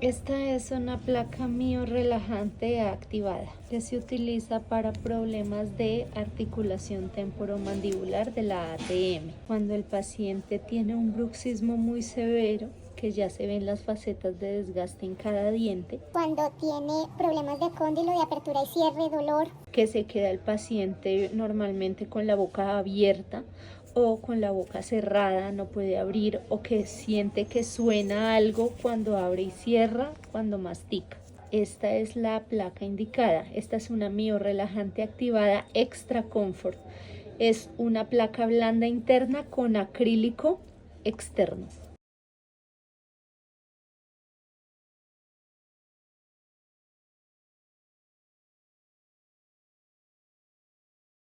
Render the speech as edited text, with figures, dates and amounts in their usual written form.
Esta es una placa miorrelajante activada que se utiliza para problemas de articulación temporomandibular de la ATM. Cuando el paciente tiene un bruxismo muy severo, que ya se ven las facetas de desgaste en cada diente. Cuando tiene problemas de cóndilo, de apertura y cierre, dolor. Que se queda el paciente normalmente con la boca abierta o con la boca cerrada, no puede abrir, o que siente que suena algo cuando abre y cierra, cuando mastica. Esta es la placa indicada. Esta es una miorrelajante activada Extra Comfort. Es una placa blanda interna con acrílico externo.